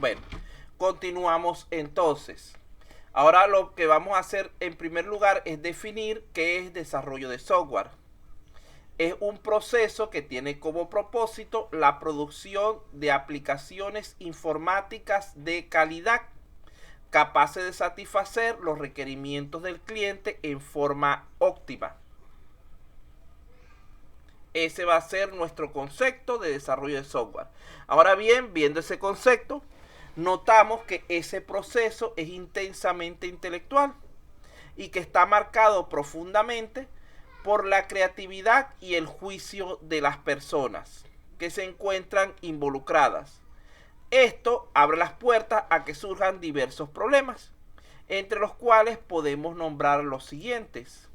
Bueno, continuamos entonces. Ahora lo que vamos a hacer en primer lugar es definir qué es desarrollo de software. Es un proceso que tiene como propósito la producción de aplicaciones informáticas de calidad, capaces de satisfacer los requerimientos del cliente en forma óptima. Ese va a ser nuestro concepto de desarrollo de software. Ahora bien, viendo ese concepto, notamos que ese proceso es intensamente intelectual y que está marcado profundamente por la creatividad y el juicio de las personas que se encuentran involucradas. Esto abre las puertas a que surjan diversos problemas, entre los cuales podemos nombrar los siguientes.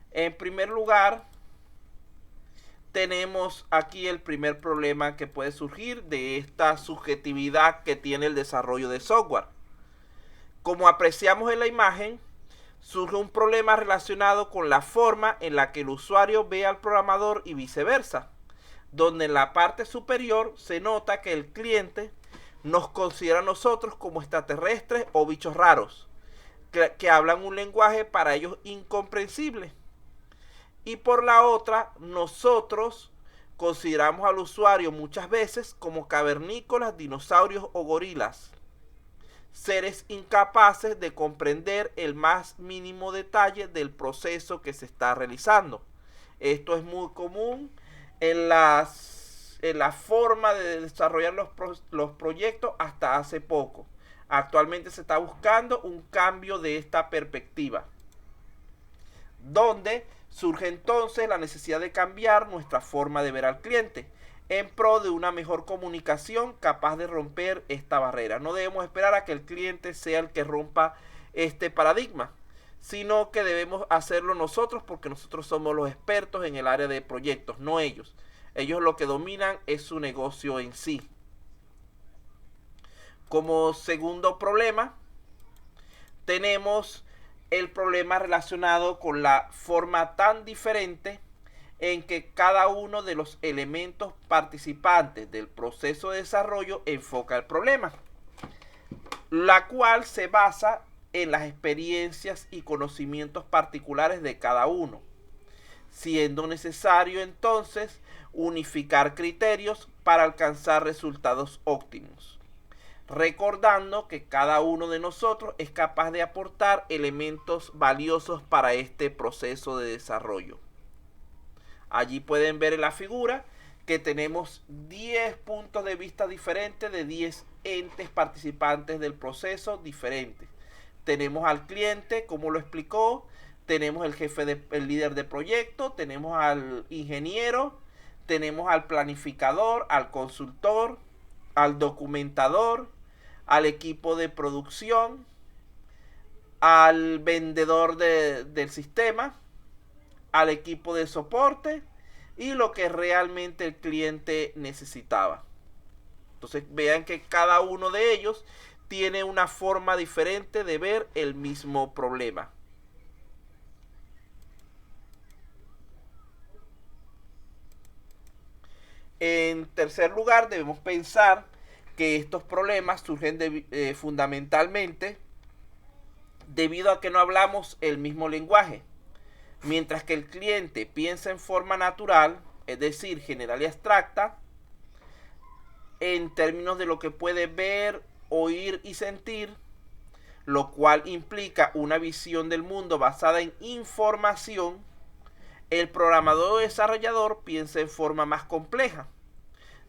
En primer lugar, tenemos aquí el primer problema que puede surgir de esta subjetividad que tiene el desarrollo de software. Como apreciamos en la imagen, surge un problema relacionado con la forma en la que el usuario ve al programador y viceversa, donde en la parte superior se nota que el cliente nos considera a nosotros como extraterrestres o bichos raros, que hablan un lenguaje para ellos incomprensible. Y por la otra, nosotros consideramos al usuario muchas veces como cavernícolas, dinosaurios o gorilas, seres incapaces de comprender el más mínimo detalle del proceso que se está realizando. Esto es muy común en la forma de desarrollar los proyectos hasta hace poco. Actualmente se está buscando un cambio de esta perspectiva, donde surge entonces la necesidad de cambiar nuestra forma de ver al cliente en pro de una mejor comunicación capaz de romper esta barrera. No debemos esperar a que el cliente sea el que rompa este paradigma, sino que debemos hacerlo nosotros, porque nosotros somos los expertos en el área de proyectos, no ellos. Ellos lo que dominan es su negocio en sí. Como segundo problema, tenemos el problema relacionado con la forma tan diferente en que cada uno de los elementos participantes del proceso de desarrollo enfoca el problema, la cual se basa en las experiencias y conocimientos particulares de cada uno, siendo necesario entonces unificar criterios para alcanzar resultados óptimos, recordando que cada uno de nosotros es capaz de aportar elementos valiosos para este proceso de desarrollo. Allí pueden ver en la figura que tenemos 10 puntos de vista diferentes de 10 entes participantes del proceso diferentes. Tenemos al cliente, como lo explicó, tenemos el líder de proyecto, tenemos al ingeniero, tenemos al planificador, al consultor, al documentador, al equipo de producción, al vendedor del sistema, al equipo de soporte y lo que realmente el cliente necesitaba. Entonces vean que cada uno de ellos tiene una forma diferente de ver el mismo problema. En tercer lugar, debemos pensar que estos problemas surgen fundamentalmente debido a que no hablamos el mismo lenguaje. Mientras que el cliente piensa en forma natural, es decir, general y abstracta, en términos de lo que puede ver, oír y sentir, lo cual implica una visión del mundo basada en información, el programador o desarrollador piensa en forma más compleja,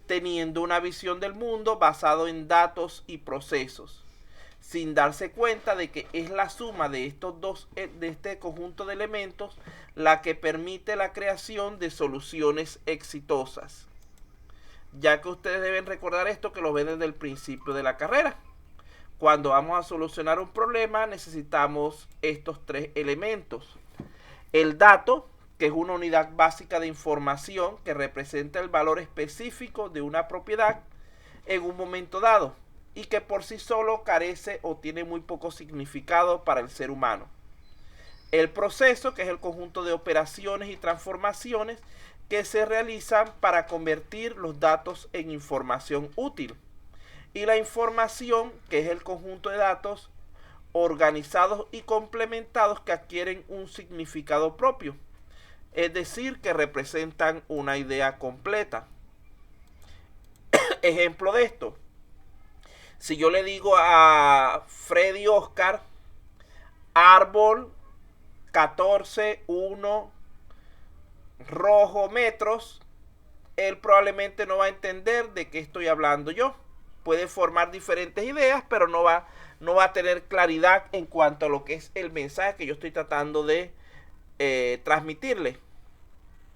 teniendo una visión del mundo basado en datos y procesos, sin darse cuenta de que es la suma de este conjunto de elementos la que permite la creación de soluciones exitosas. Ya que ustedes deben recordar esto, que lo ven desde el principio de la carrera. Cuando vamos a solucionar un problema necesitamos estos tres elementos: el dato, que es una unidad básica de información que representa el valor específico de una propiedad en un momento dado y que por sí solo carece o tiene muy poco significado para el ser humano. El proceso, que es el conjunto de operaciones y transformaciones que se realizan para convertir los datos en información útil. y la información, que es el conjunto de datos organizados y complementados que adquieren un significado propio, es decir, que representan una idea completa. Ejemplo de esto: si yo le digo a Freddy Oscar, árbol 14,1 rojo metros, él probablemente no va a entender de qué estoy hablando yo. Puede formar diferentes ideas, pero no va a tener claridad en cuanto a lo que es el mensaje que yo estoy tratando de transmitirle.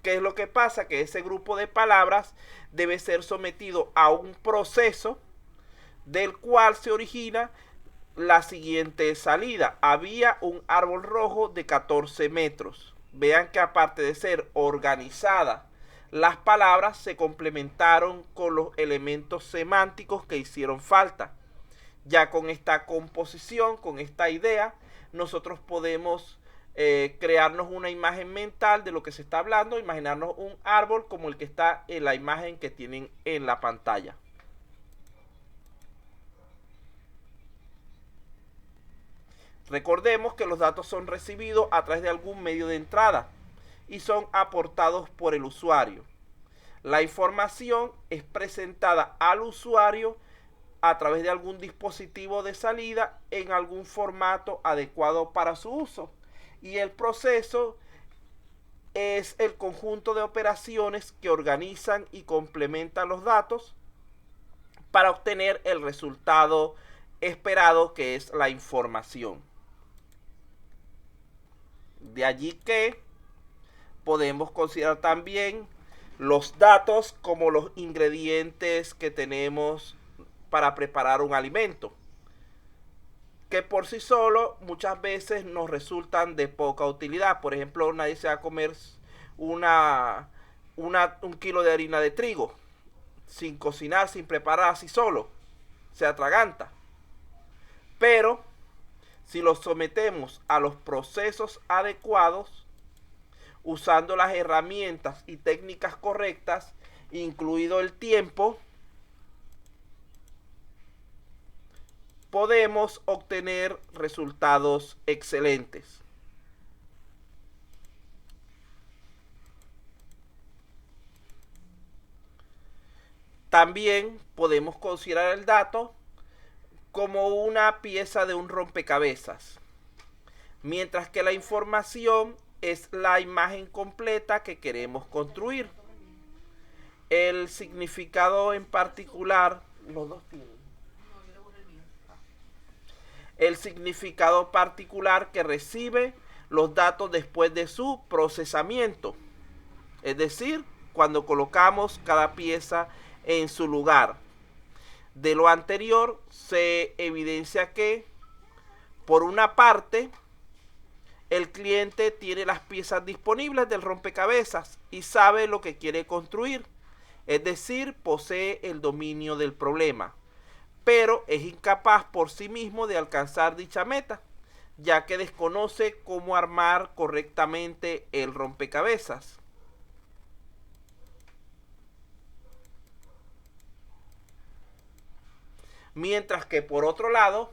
¿Qué es lo que pasa? Que ese grupo de palabras debe ser sometido a un proceso del cual se origina la siguiente salida. Había un árbol rojo de 14 metros. Vean que aparte de ser organizada, las palabras se complementaron con los elementos semánticos que hicieron falta. Ya con esta composición, con esta idea, nosotros podemos crearnos una imagen mental de lo que se está hablando, imaginarnos un árbol como el que está en la imagen que tienen en la pantalla. Recordemos que los datos son recibidos a través de algún medio de entrada y son aportados por el usuario. La información es presentada al usuario a través de algún dispositivo de salida en algún formato adecuado para su uso. Y el proceso es el conjunto de operaciones que organizan y complementan los datos para obtener el resultado esperado, que es la información. De allí que podemos considerar también los datos como los ingredientes que tenemos para preparar un alimento, que por sí solo muchas veces nos resultan de poca utilidad. Por ejemplo, nadie se va a comer un kilo de harina de trigo sin cocinar, sin preparar, así solo. Se atraganta. Pero si lo sometemos a los procesos adecuados, usando las herramientas y técnicas correctas, incluido el tiempo, podemos obtener resultados excelentes. También podemos considerar el dato como una pieza de un rompecabezas, mientras que la información es la imagen completa que queremos construir. El significado en particular, los dos tienen. El significado particular que recibe los datos después de su procesamiento, es decir, cuando colocamos cada pieza en su lugar. De lo anterior se evidencia que, por una parte, el cliente tiene las piezas disponibles del rompecabezas y sabe lo que quiere construir, es decir, posee el dominio del problema, pero es incapaz por sí mismo de alcanzar dicha meta, ya que desconoce cómo armar correctamente el rompecabezas. Mientras que por otro lado,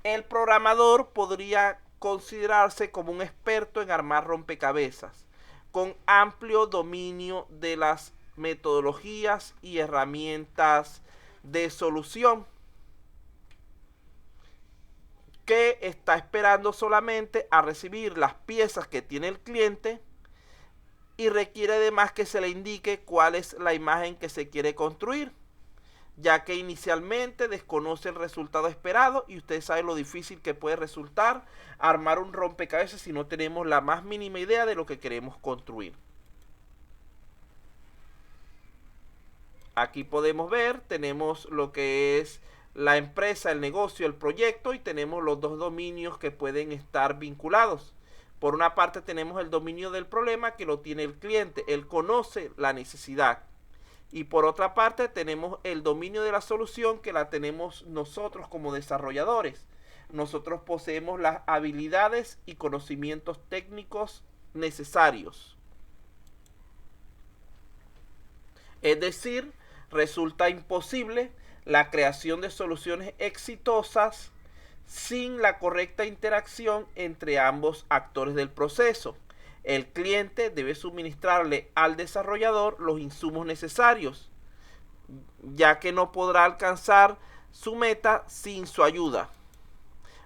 el programador podría considerarse como un experto en armar rompecabezas, con amplio dominio de las metodologías y herramientas de solución, que está esperando solamente a recibir las piezas que tiene el cliente y requiere además que se le indique cuál es la imagen que se quiere construir, ya que inicialmente desconoce el resultado esperado, y usted sabe lo difícil que puede resultar armar un rompecabezas si no tenemos la más mínima idea de lo que queremos construir. Aquí podemos ver, tenemos lo que es la empresa, el negocio, el proyecto, y tenemos los dos dominios que pueden estar vinculados. Por una parte tenemos el dominio del problema, que lo tiene el cliente, él conoce la necesidad. Y por otra parte tenemos el dominio de la solución, que la tenemos nosotros como desarrolladores. Nosotros poseemos las habilidades y conocimientos técnicos necesarios. Es decir, resulta imposible la creación de soluciones exitosas sin la correcta interacción entre ambos actores del proceso. El cliente debe suministrarle al desarrollador los insumos necesarios, ya que no podrá alcanzar su meta sin su ayuda.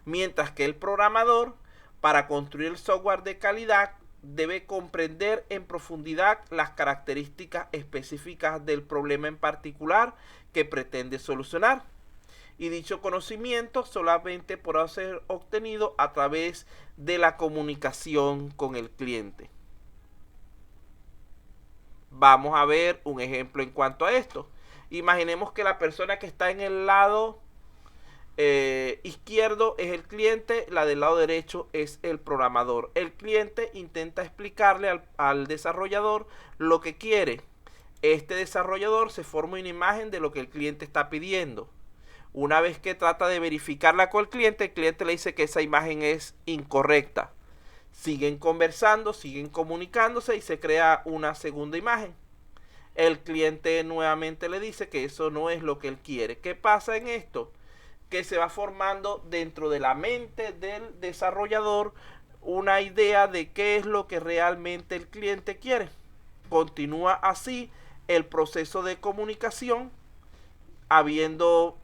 Mientras que el programador, para construir el software de calidad, debe comprender en profundidad las características específicas del problema en particular que pretende solucionar. Y dicho conocimiento solamente podrá ser obtenido a través de la comunicación con el cliente. Vamos a ver un ejemplo en cuanto a esto. Imaginemos que la persona que está en el lado izquierdo es el cliente, la del lado derecho es el programador. El cliente intenta explicarle al desarrollador lo que quiere. Este desarrollador se forma una imagen de lo que el cliente está pidiendo. Una vez que trata de verificarla con el cliente le dice que esa imagen es incorrecta. Siguen conversando, siguen comunicándose y se crea una segunda imagen. El cliente nuevamente le dice que eso no es lo que él quiere. ¿Qué pasa en esto? Que se va formando dentro de la mente del desarrollador una idea de qué es lo que realmente el cliente quiere. Continúa así el proceso de comunicación, habiendo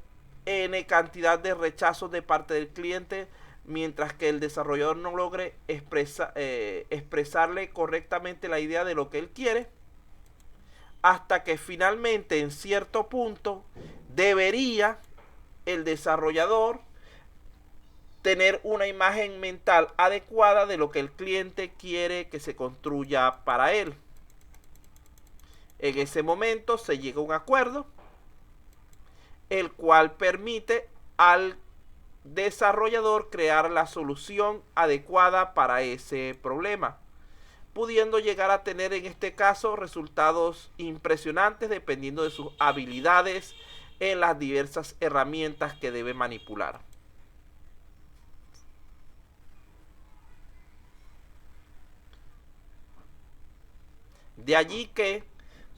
N cantidad de rechazos de parte del cliente, mientras que el desarrollador no logre expresarle correctamente la idea de lo que él quiere, hasta que finalmente en cierto punto debería el desarrollador tener una imagen mental adecuada de lo que el cliente quiere que se construya para él. En ese momento se llega a un acuerdo, el cual permite al desarrollador crear la solución adecuada para ese problema, pudiendo llegar a tener en este caso resultados impresionantes dependiendo de sus habilidades en las diversas herramientas que debe manipular. De allí que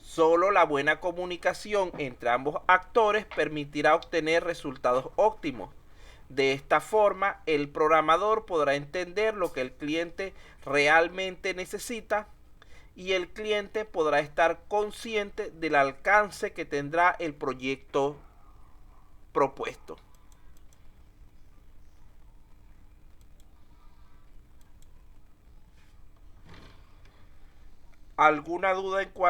solo la buena comunicación entre ambos actores permitirá obtener resultados óptimos. De esta forma, el programador podrá entender lo que el cliente realmente necesita y el cliente podrá estar consciente del alcance que tendrá el proyecto propuesto. ¿Alguna duda en cuanto